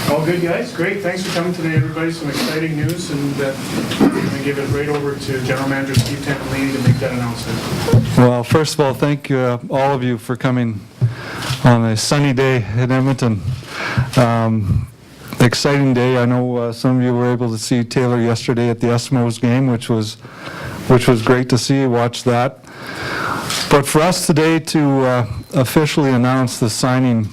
All good, guys. Great. Thanks for coming today, everybody. Some exciting news, and I'm going to give it right over to General Manager Steve Tempellini to make that announcement. Well, first of all, thank you, all of you, for coming on a sunny day in Edmonton. Exciting day. I know some of you were able to see Taylor yesterday at the Eskimos game, which was great to see. Watch that. But for us today to officially announce the signing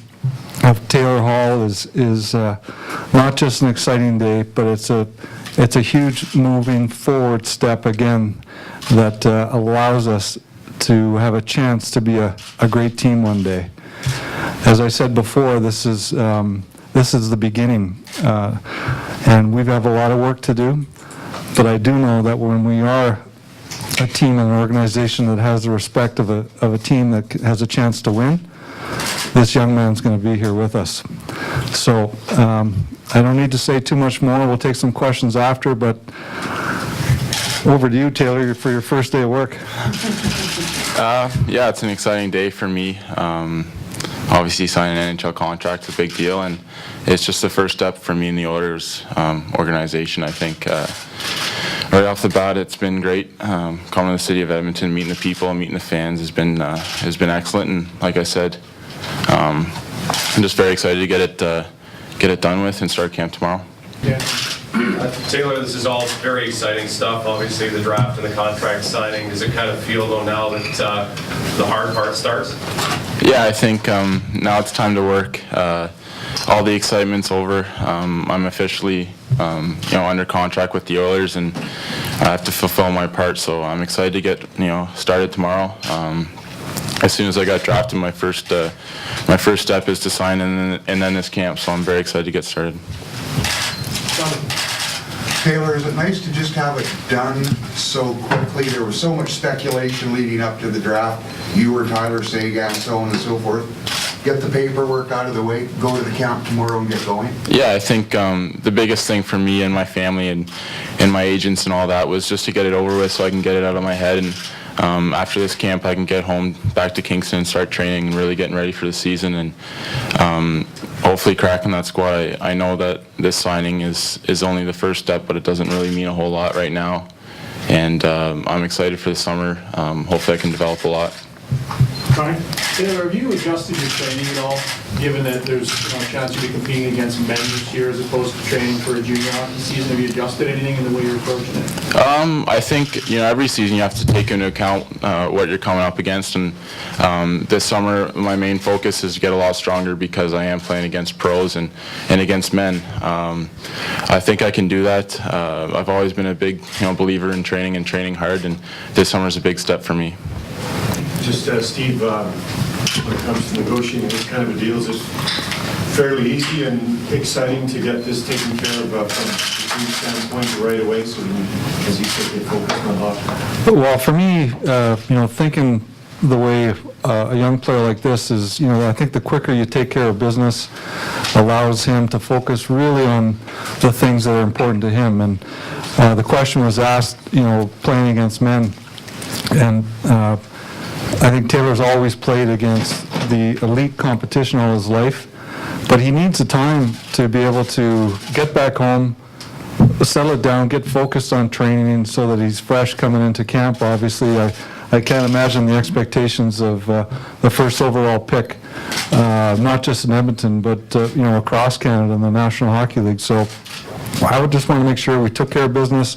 of Taylor Hall is not just an exciting day, but it's a huge moving forward step again that allows us to have a chance to be a great team one day. As I said before, this is the beginning, and we have a lot of work to do. But I do know that when we are a team and an organization that has the respect of a team that has a chance to win, this young man's going to be here with us. So I don't need to say too much more. We'll take some questions after, but over to you, Taylor, for your first day of work. Yeah, it's an exciting day for me. Obviously, signing an NHL contract is a big deal, and it's just the first step for me in the Oilers organization. I think right off the bat, it's been great. Coming to the city of Edmonton, meeting the people, meeting the fans has been excellent. And like I said, I'm just very excited to get it done with and start camp tomorrow. Yeah. Taylor, this is all very exciting stuff. Obviously, the draft and the contract signing. Does it kind of feel, though, now that the hard part starts? Yeah, I think now it's time to work. All the excitement's over. I'm officially, under contract with the Oilers, and I have to fulfill my part. So I'm excited to get, started tomorrow. As soon as I got drafted, my first step is to sign, and then this camp. So I'm very excited to get started. Taylor, is it nice to just have it done so quickly? There was so much speculation leading up to the draft. You were Tyler Seguin, so on and so forth. Get the paperwork out of the way, go to the camp tomorrow and get going? Yeah, I think the biggest thing for me and my family and my agents and all that was just to get it over with so I can get it out of my head. And after this camp, I can get home back to Kingston and start training and really getting ready for the season, and hopefully cracking that squad. I know that this signing is only the first step, but it doesn't really mean a whole lot right now. And I'm excited for the summer. Hopefully I can develop a lot. Ryan? Taylor, have you adjusted your training at all, given that there's a chance you'll be competing against men this year as opposed to training for a junior hockey season? Have you adjusted anything in the way you're approaching it? I think, every season you have to take into account what you're coming up against. And this summer, my main focus is to get a lot stronger because I am playing against pros and against men. I think I can do that. I've always been a big believer in training and training hard, and this summer is a big step for me. Just, Steve, when it comes to negotiating this kind of a deal, is it fairly easy and exciting to get this taken care of from the team standpoint right away, so as you said, get focused on hockey? Well, for me, thinking the way a young player like this is, I think the quicker you take care of business allows him to focus really on the things that are important to him. And the question was asked, playing against men, and I think Taylor's always played against the elite competition all his life, but he needs the time to be able to get back home, settle it down, get focused on training so that he's fresh coming into camp. Obviously, I can't imagine the expectations of the first overall pick, not just in Edmonton, but across Canada in the National Hockey League. So I would just want to make sure we took care of business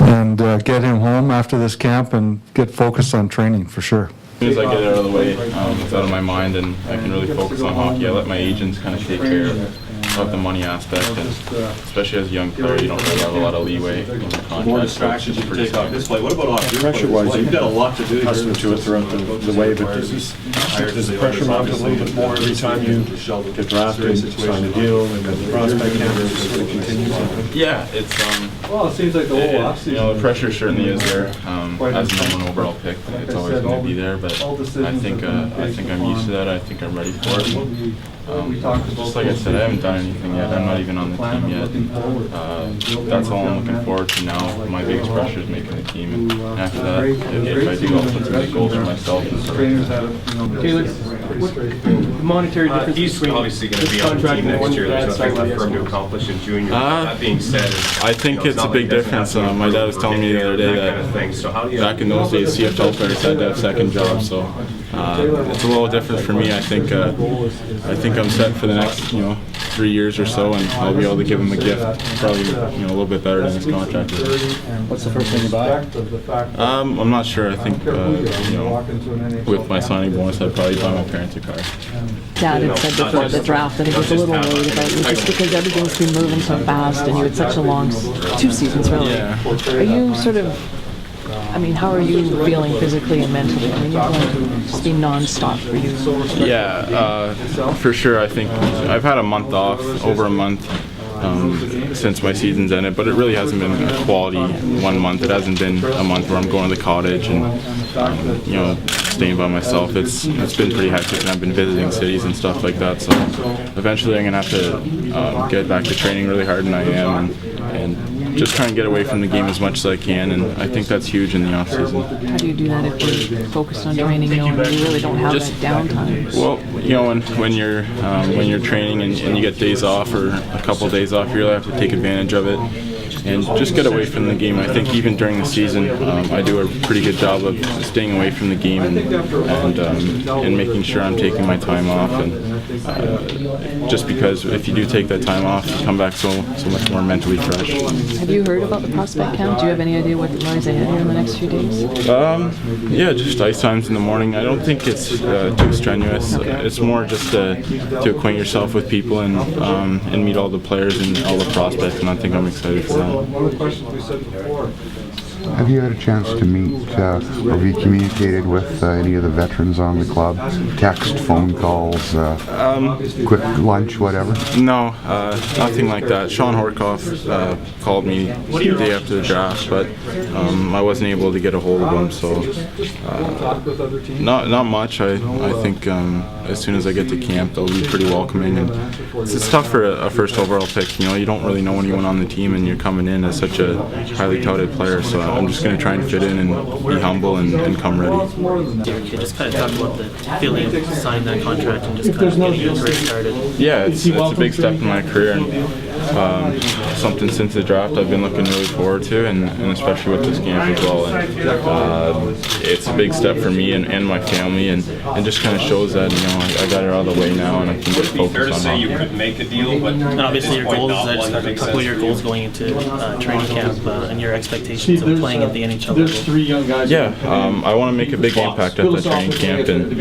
and get him home after this camp and get focused on training for sure. As soon as I get it out of the way, it's out of my mind, and I can really focus on hockey. I let my agents kind of take care of of the money aspect, and especially as a young player, you don't really have a lot of leeway in your contract. More so distractions it's you pretty take off scary. this play. What about off your play? Pressure-wise, You've got a lot to do. accustomed to it throughout the way, but does the pressure mount a little bit more every time you get drafted, sign a deal, and the prospect camp sort of continues? Yeah, it's Well, it seems like the whole offseason. you know, the pressure certainly is there. As the number one overall pick, it's always going to be there. But I think I'm used to that. I think I'm ready for it. Just like I said, I haven't done anything yet. I'm not even on the team yet. That's all I'm looking forward to now. My biggest pressure is making the team, and after that, if I do, I'll put some big goals for myself. Taylor, what the monetary difference He's between obviously going to this be on the contract team and the one next you year. had There's nothing signed left with for him the to Eskimos? accomplish in junior. That being said, I think it's a big difference. My dad was telling me the other day that back in those days, CFL players had to have second jobs, so it's a little different for me. I think I'm set for the next 3 years or so, and I'll be able to give him a gift, probably a little bit better than his contract is. What's the first thing you buy? I'm not sure. I think with my signing bonus, I'd probably buy my parents a car. Dad had said before the draft that he was a little worried about you just because everything's been moving so fast and you had such a long 2 seasons really. Yeah. Are you sort of, I mean, how are you feeling physically and mentally? I mean, it's just been nonstop for you. Yeah, for sure. I think I've had a month off, over a month. Since my season's ended, but it really hasn't been a quality 1 month. It hasn't been a month where I'm going to the cottage and staying by myself. It's been pretty hectic, and I've been visiting cities and stuff like that. So eventually, I'm gonna have to get back to training really hard, and I am, and just try and get away from the game as much as I can. And I think that's huge in the off season. How do you do that if you're focused on training, knowing you really don't have that downtime? Well, when you're training and you get days off or a couple days off, you really have to take advantage of it and just get away from the game. I think even during the season, I do a pretty good job of staying away from the game and making sure I'm taking my time off. And just because if you do take that time off, you come back so much more mentally fresh. Have you heard about the prospect camp? Do you have any idea what lies ahead here in the next few days? Yeah, just ice times in the morning. I don't think it's too strenuous. It's more just to acquaint yourself with people and meet all the players and all the prospects, and I think I'm excited for that. One of the questions we said before. Have you had a chance to meet or have you communicated with any of the veterans on the club? Text, phone calls, quick lunch, whatever? No, nothing like that. Sean Horkoff called me the day after the draft, but I wasn't able to get a hold of him, so not much. I think as soon as I get to camp, they'll be pretty welcoming. And it's tough for a first overall pick. You don't really know anyone on the team, and you're coming in as such a highly touted player. So I'm just going to try and fit in and be humble and come ready. Okay, just kind of talk about the feeling of signing that contract and just kind of getting your career started. Yeah, it's a big step in my career, and something since the draft I've been looking really forward to, and especially with this camp as well. And it's a big step for me and my family, and just kind of shows that I got it out of the way now, and I can get Would it be fair to focused say on you hockey. could make a deal, but And obviously your goals, not one that a makes couple of sense your for goals you? going into training camp and your expectations of playing at the NHL There's level. 3 young guys. Yeah, I want to make a big impact at the training camp, and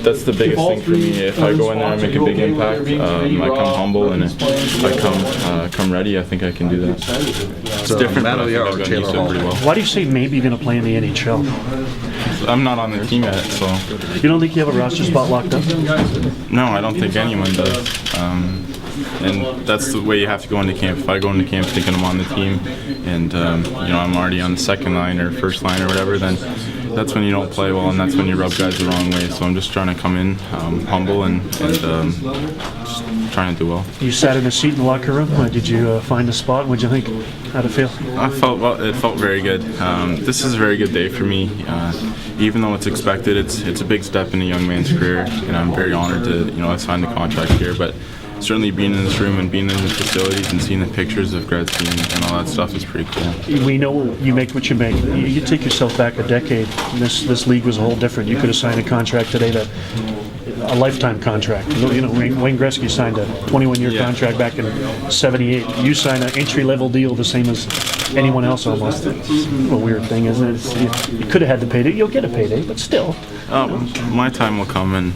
that's the biggest thing for me. If I go in there and make a big impact, I come humble, and if I come ready, I think I can do that. It's different, but I think I've gotten used to it pretty well. Why do you say maybe you're going to play in the NHL? I'm not on the team yet, so You don't think you have a roster spot locked up? no, I don't think anyone does. And that's the way you have to go into camp. If I go into camp thinking I'm on the team, and I'm already on the second line or first line or whatever, then that's when you don't play well, and that's when you rub guys the wrong way. So I'm just trying to come in humble and just trying to do well. You sat in a seat in the locker room. Did you find a spot? What'd you think? How'd it feel? I felt well. It felt very good. This is a very good day for me. Even though it's expected, it's a big step in a young man's career, and I'm very honored to sign the contract here. But certainly being in this room and being in the facilities and seeing the pictures of Gretzky and all that stuff is pretty cool. We know you make what you make. You take yourself back a decade. This league was a whole different. You could have signed a contract today that a lifetime contract. You know, Wayne Gretzky signed a 21-year contract back in '78. You sign an entry-level deal the same as anyone else almost. It's a weird thing, isn't it? You could have had the payday. You'll get a payday, but still. My time will come, and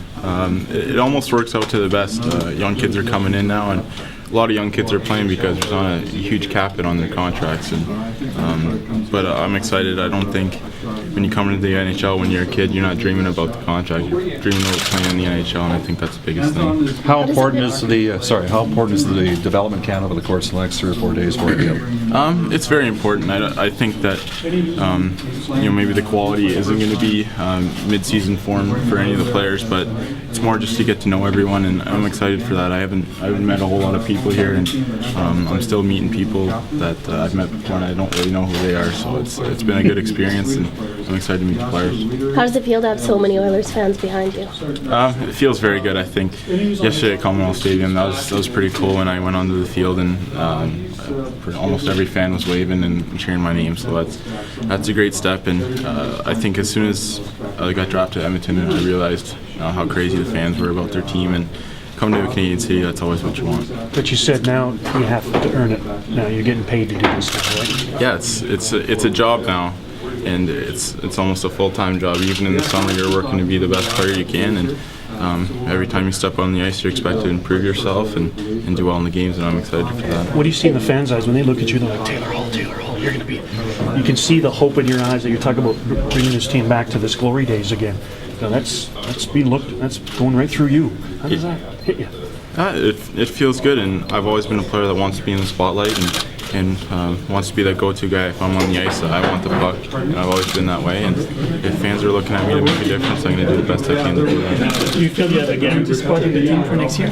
it almost works out to the best. Young kids are coming in now, and a lot of young kids are playing because there's not a huge cap on their contracts. But I'm excited. I don't think when you come into the NHL when you're a kid, you're not dreaming about the contract. You're dreaming about playing in the NHL, and I think that's the biggest thing. How important is the development camp over the course of the next 3 or 4 days for you? It's very important. I think that maybe the quality isn't going to be mid-season form for any of the players, but it's more just to get to know everyone, and I'm excited for that. I haven't met a whole lot of people here, and I'm still meeting people that I've met before, and I don't really know who they are. So it's been a good experience, and I'm excited to meet the players. How does it feel to have so many Oilers fans behind you? It feels very good. I think yesterday at Commonwealth Stadium, that was pretty cool when I went onto the field, and almost every fan was waving and cheering my name. So that's a great step. And I think as soon as I got drafted to Edmonton, and I realized how crazy the fans were about their team, and coming to a Canadian city, that's always what you want. But you said now you have to earn it. Now you're getting paid to do this now, right? Yeah, it's a job now, and it's almost a full-time job. Even in the summer, you're working to be the best player you can, and every time you step on the ice, you're expected to improve yourself and do well in the games, and I'm excited for that. What do you see in the fans' eyes when they look at you? They're like, Taylor Hall, you're going to be. You can see the hope in your eyes that you're talking about bringing this team back to this glory days again. Now that's going right through you. How does that hit you? It feels good, and I've always been a player that wants to be in the spotlight and wants to be that go-to guy if I'm on the ice. I want the puck, and I've always been that way. And if fans are looking at me to make a difference, I'm going to do the best I can to do that. Do you feel you have a guarantee spot in the team for next year?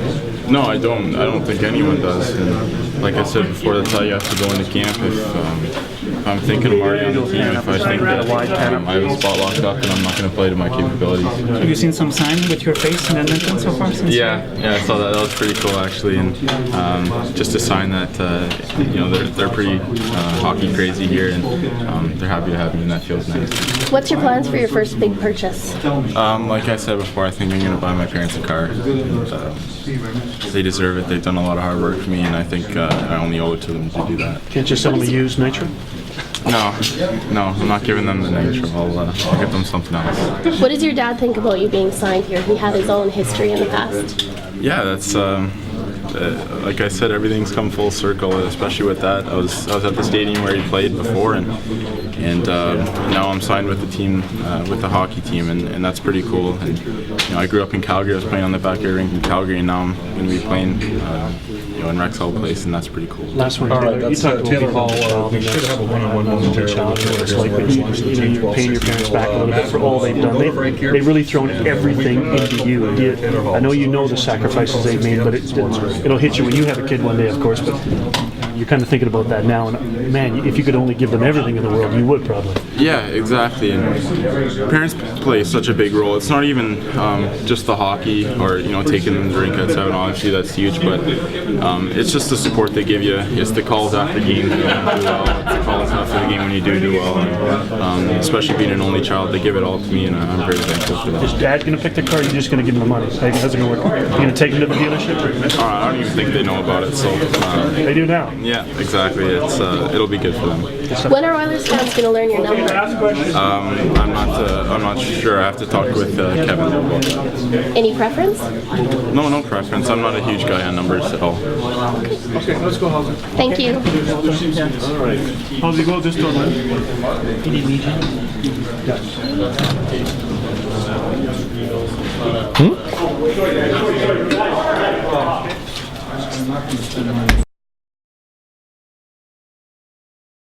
No, I don't. I don't think anyone does. And like I said before, that's how you have to go into camp. If I'm thinking I'm already on the team, if I think that I have a spot locked up, then I'm not going to play to my capabilities. Have you seen some sign with your face in Edmonton so far? Yeah, I saw that. That was pretty cool, actually, and just a sign that they're pretty hockey crazy here, and they're happy to have me, and that feels nice. What's your plans for your first big purchase? Like I said before, I think I'm going to buy my parents a car. They deserve it. They've done a lot of hard work for me, and I think I only owe it to them to do that. Can't you sell them a used Nitro? No, I'm not giving them the Nitro. I'll get them something else. What does your dad think about you being signed here? He had his own history in the past. Yeah, that's like I said, everything's come full circle, especially with that. I was at the stadium where he played before, and now I'm signed with the team, with the hockey team, and that's pretty cool. And I grew up in Calgary. I was playing on the backyard rink in Calgary, and now I'm going to be playing in Rexall Place, and that's pretty cool. Last one, All right, that's Taylor Hall. We should have a one-on-one momentarily. It's like you're paying your parents back a little bit for all they've done. They've really thrown everything into you. I know you know the sacrifices they've made, but it'll hit you when you have a kid one day, of course. But you're kind of thinking about that now, and man, if you could only give them everything in the world, you would probably. Yeah, exactly. And parents play such a big role. It's not even just the hockey or taking them to drink at 7. Obviously, that's huge, but it's just the support they give you. It's the calls after games when you do well. It's the calls after the game when you do well. And, especially being an only child, they give it all to me, and I'm very thankful for that. Is Dad going to pick the car? Or are you just going to give him the money? How's it going to work? Are you going to take him to the dealership? I don't even think they know about it. So they do now. Yeah, exactly. It'll be good for them. When are Oilers fans going to learn your number? I'm not sure. I have to talk with Kevin about that. Any preference? No preference. I'm not a huge guy on numbers at all. Okay, let's go, Hauser. Thank you. All right. How's it go this tournament? You need me? Hmm?